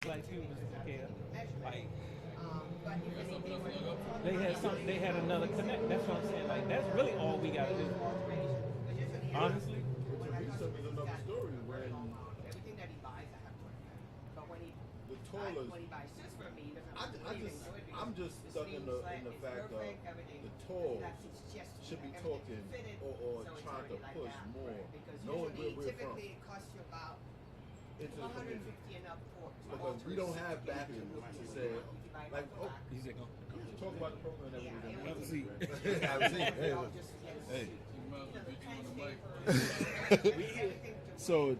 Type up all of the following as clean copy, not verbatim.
Black students care. Like they had another connect. That's what I'm saying. Like that's really all we gotta do. Honestly. But Teresa is another story when the toilets. I'm just stuck in the fact of the tours should be talking or trying to push more, knowing where we're from. It's just because we don't have backing to say like, oh, talk about the program that we're doing. Have a seat. Have a seat. Hey. So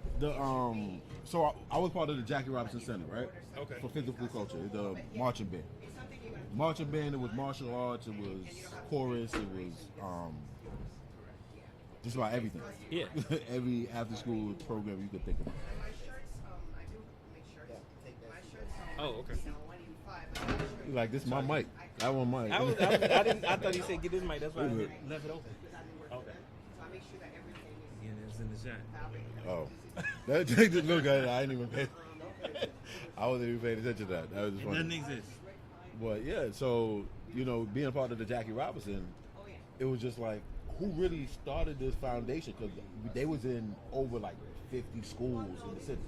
I was part of the Jackie Robinson Center, right? Okay. For physical culture, the marching band. Marching band, it was martial arts, it was chorus, it was just about everything. Yeah. Every after school program you could think of. Oh, okay. Like this, is my mic. I want mic. I thought he said get this mic. That's why I left it open. Okay. Yeah, it's in the shot. Oh, that just look at it. I didn't even pay. I wasn't even paying attention to that. That was just It funny. doesn't exist. But yeah, so being a part of the Jackie Robinson, it was just like, who really started this foundation? Because they was in over like 50 schools in the city.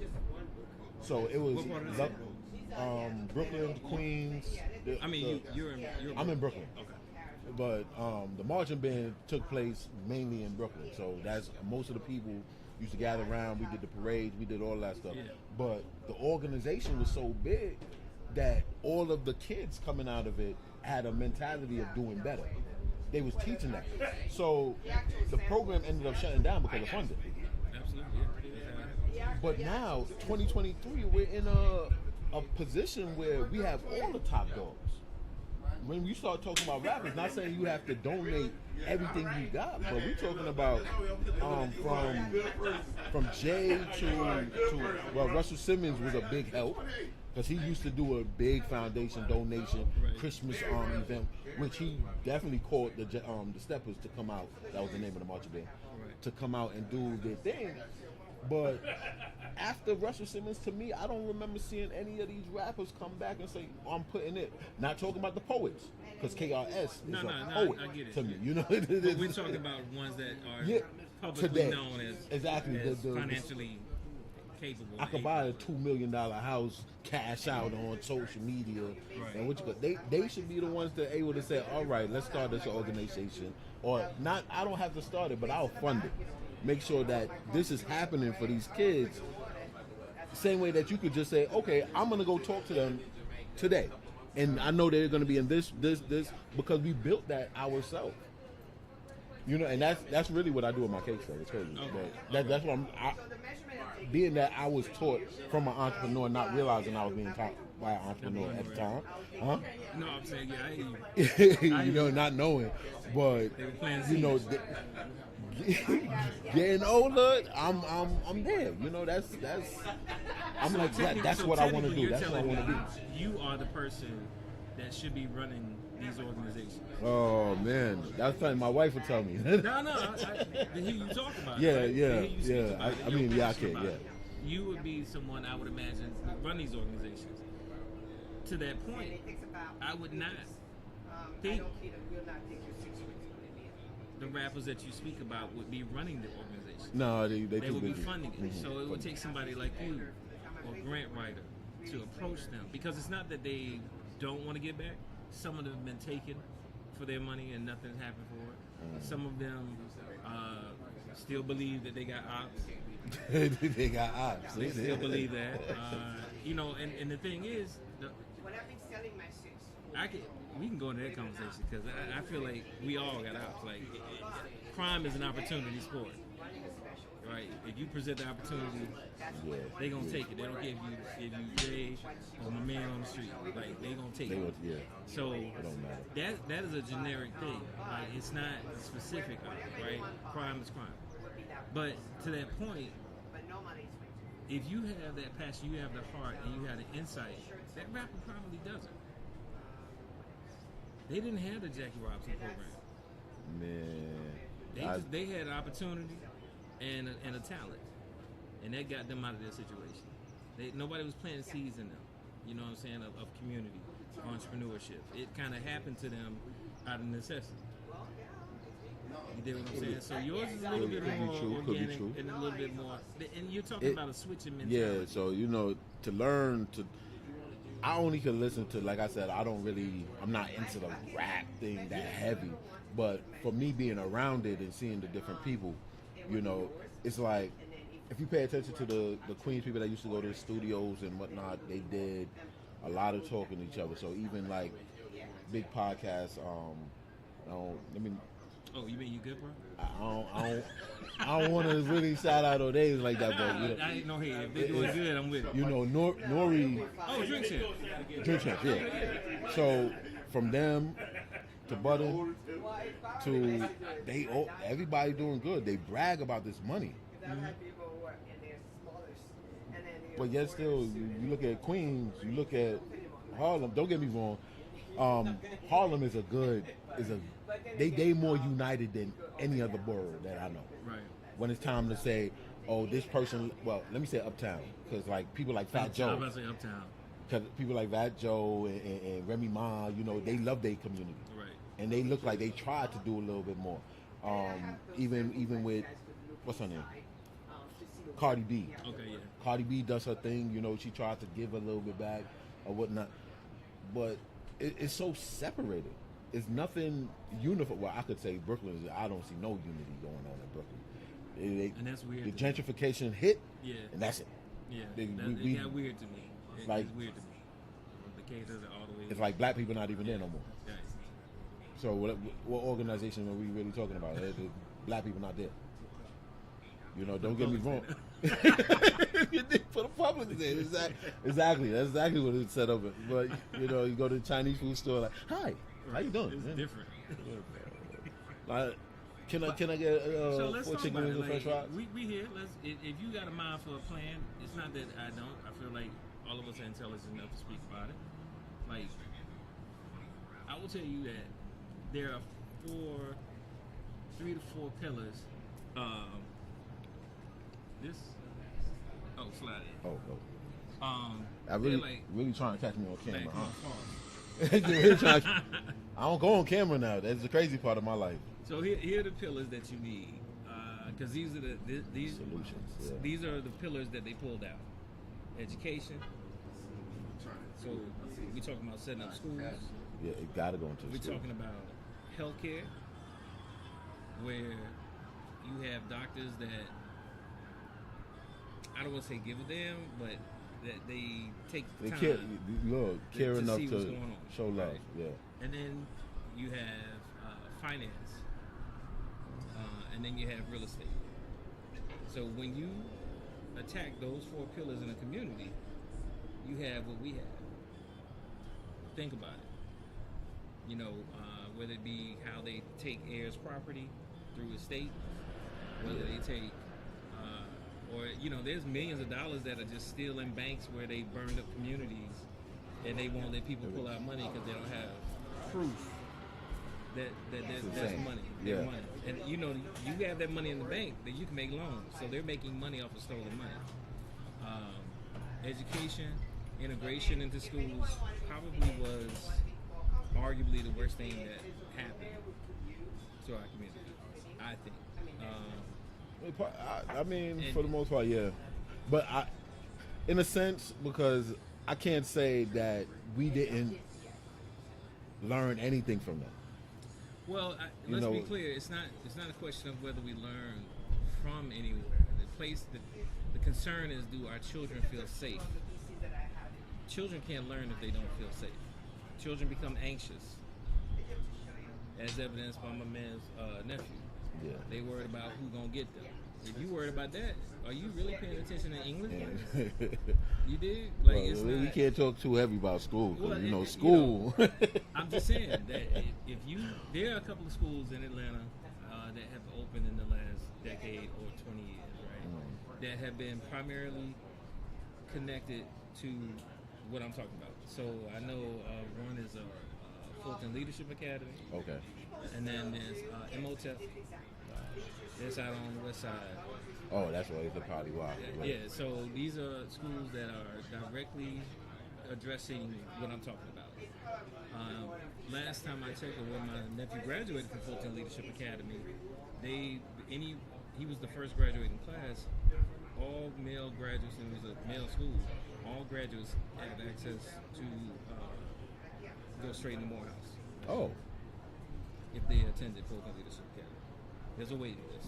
So it was What part of the city? Brooklyn, Queens. I'm in Brooklyn. Okay. But the marching band took place mainly in Brooklyn. So that's most of the people used to gather around. We did the parades, we did all that stuff. Yeah. But the organization was so big that all of the kids coming out of it had a mentality of doing better. They was teaching that. So the program ended up shutting down because of funding. Absolutely. Yeah. But now, 2023, we're in a position where we have all the top dogs. When you start talking about rappers, not saying you have to donate everything you got, but we're talking about from Jay to Russell Simmons was a big help because he used to do a big foundation donation Christmas event, which he definitely called the Steppers to come out. That was the name of the marching band, to come out and do their thing. But after Russell Simmons, to me, I don't remember seeing any of these rappers come back and say, oh, I'm putting it. Not talking about the poets, because KRS is a poet I get it. to me. But we're talking about ones that are publicly today. known as Exactly. as financially capable. I could buy a $2 million house, cash out on social media, and what you could. They should be the ones that are able to say, all right, let's start this organization, or not. I don't have to start it, but I'll fund it. Make sure that this is happening for these kids. Same way that you could just say, okay, I'm gonna go talk to them today, and I know they're gonna be in this, because we built that ourselves. And that's really what I do with my cake stuff. It's crazy, but that's what being that I was taught from an entrepreneur, not realizing I was being taught by an entrepreneur at the time. Huh? No, I'm saying, I hear you. Not knowing, but getting older, I'm there. I'm like that's what I want to do. That's what I want to do. You are the person that should be running these organizations. Oh man, that's something my wife would tell me. I hear you talk about yeah, it. Right? Yeah. I can. Yeah. You would be someone I would imagine to run these organizations. To that point, I would not think the rappers that you speak about would be running the organization. No, they would be busy. funding it. So it would take somebody like you or grant writer to approach them, because it's not that they don't want to get back. Some of them have been taken for their money and nothing's happened for it. Some of them still believe that they got ops. They got ops. They still believe that. And the thing is, we can go into that conversation, because I feel like we all got ops. Like, crime is an opportunity sport, right? If you present the opportunity, they gonna take it. They don't give you Jay or my man on the street. Like, they gonna take it. Yeah. So that is a generic thing. Like, it's not specific, right? Crime is crime. But to that point, if you have that passion, you have the heart, and you have the insight, that rapper probably doesn't. They didn't have the Jackie Robinson program. Man, They had an opportunity and a talent, and that got them out of their situation. Nobody was planting seeds in them. you know what I'm saying, of community, entrepreneurship. It kind of happened to them out of necessity. You dig what I'm saying? So yours is a little bit more organic and a little bit more. And you're talking about a switching mentality. Yeah, so to learn to, I only can listen to, like I said, I'm not into the rap thing that heavy. But for me being around it and seeing the different people, it's like, if you pay attention to the Queens people that used to go to the studios and whatnot, they did a lot of talking to each other. So even like big podcasts, Oh, you mean you good, bro? I don't want to really shout out on names like that, but I ain't no hate. If they doing good, I'm with it. Nori. Oh, Drink Champ. Yeah. So from them to Butter to everybody doing good. They brag about this money. Mm-hmm. But yet still, you look at Queens, you look at Harlem. Don't get me wrong. Harlem they more united than any other borough that I know. Right. When it's time to say, oh, this person. Well, let me say Uptown, because like people like Fat Joe. I'm about to say Uptown. Because people like Fat Joe and Remy Ma, they love their community. Right. And they look like they tried to do a little bit more. Even with what's her name, Cardi B. Okay, yeah. Cardi B does her thing. She tried to give a little bit back or whatnot, but it's so separated. It's nothing uniform. Well, I could say Brooklyn. I don't see no unity going on in Brooklyn. And that's weird. The gentrification hit. Yeah. And that's it. Yeah. It got weird to me. It's weird to me. The cases are all the way. It's like black people not even there no more. Right. So what organization are we really talking about? Black people not there. Don't get me wrong. For the public, exactly. That's exactly what it's set up. But you go to the Chinese food store, like, hi, how you doing? It's different. Like, can I get so let's 4 talk chicken about wings and French fries? We here. If you got a mind for a plan, it's not that I don't. I feel like all of us are intelligent enough to speak about it. Like, I will tell you that there are 3 to 4 pillars. Slide it. I really trying to catch me on camera, huh? I don't go on camera now. That's the crazy part of my life. So here are the pillars that you need, because these are these solutions. Yeah. These are the pillars that they pulled out. Education. So we talking about setting up schools. Yeah, it gotta go into. We're talking about healthcare, where you have doctors that, I don't want to say give a damn, but that they take the time care enough see what's going on, show love. Right? Yeah. And then you have finance, and then you have real estate. So when you attack those 4 pillars in a community, you have what we have. Think about it. Whether it be how they take heirs' property through estate, whether they take or there's millions of dollars that are just still in banks where they burned up communities, and they won't let people pull out money because they don't have proof that there's money. Yeah. Money. And you have that money in the bank, that you can make loans. So they're making money off of stolen money. Education, integration into schools probably was arguably the worst thing that happened to our community, I think. I mean, for the most part, yeah. But in a sense, because I can't say that we didn't learn anything from that. Well, let's be clear. It's not a question of whether we learn from anywhere. The concern is, do our children feel safe? Children can't learn if they don't feel safe. Children become anxious, as evidenced by my man's nephew. Yeah. They worried about who gonna get them. If you worried about that, are you really paying attention to English? You did? We can't talk too heavy about school. School. I'm just saying that there are a couple of schools in Atlanta that have opened in the last decade or 20 years, right? That have been primarily connected to what I'm talking about. So I know one is Fulton Leadership Academy. Okay. And then there's MOTEP. That's out on the west side. Oh, that's right. It's probably why. Yeah, so these are schools that are directly addressing what I'm talking about. Last time I checked, when my nephew graduated from Fulton Leadership Academy, he was the first graduating class. All male graduates, and it was a male school. All graduates had access to go straight into Morehouse. Oh, if they attended Fulton Leadership Academy, there's a waiting list.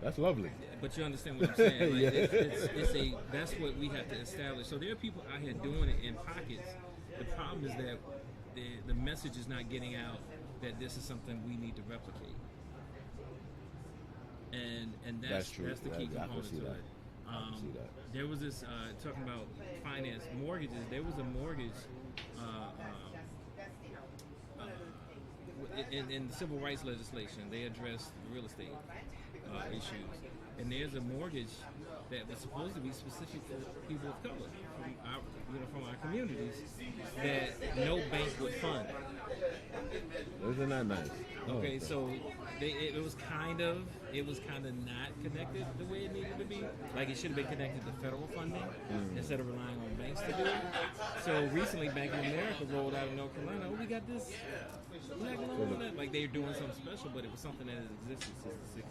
that's lovely. But you understand what I'm saying? Like, Yeah. that's what we have to establish. So there are people out here doing it in pockets. The problem is that the message is not getting out that this is something we need to replicate. And that's true. That's the key I can component see to that. it. I can see that. There was this talking about finance mortgages. There was a mortgage in the civil rights legislation. They addressed real estate issues, and there's a mortgage that was supposed to be specific for people of color from our communities that no bank would fund. Isn't that nice? Okay, so it was kind of not connected the way it needed to be. Like it should have been connected to federal funding instead of relying on banks to do it. So recently, Bank of America rolled out in North Carolina. Oh, we got this black loan. Like they're doing something special, but it was something that has existed since the '60s.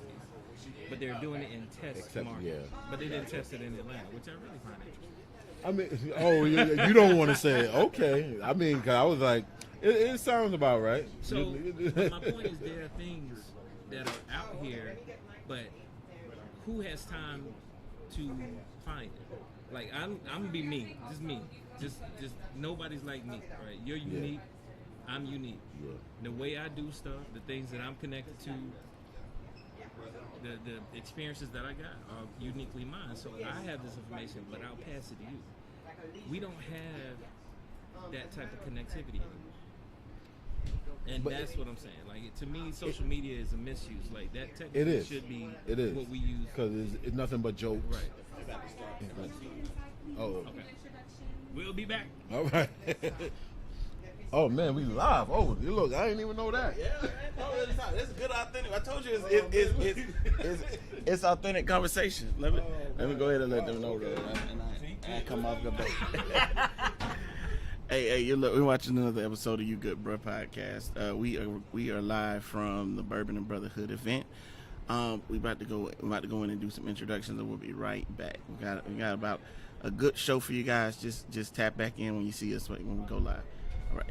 But they're doing it in test markets. Yeah. But they didn't test it in Atlanta, which I really find interesting. I mean, oh, you don't want to say it. Okay. I mean, 'cause I was like, it sounds about right. So my point is there are things that are out here, but who has time to find it? Like I'm gonna be me, just nobody's like me, right? You're unique, I'm unique. Yeah. The way I do stuff, the things that I'm connected to, the experiences that I got are uniquely mine. So I have this information, but I'll pass it to you. We don't have that type of connectivity anymore. And that's what I'm saying. Like to me, social media is a misuse. Like that technically should be what we use. Because it's nothing but jokes. Right. Oh. Okay. We'll be back. All right. Oh man, we live. Oh, look, I didn't even know that. Yeah, it's good, authentic. I told you it's authentic conversation. Let me go ahead and let them know that. And I come off good bait. Hey, we're watching another episode of You Good Bruh podcast. We are live from the Bourbon and Brotherhood event. We about to go in and do some introductions, and we'll be right back. We got about a good show for you guys. Just tap back in when you see us when we go live. All right.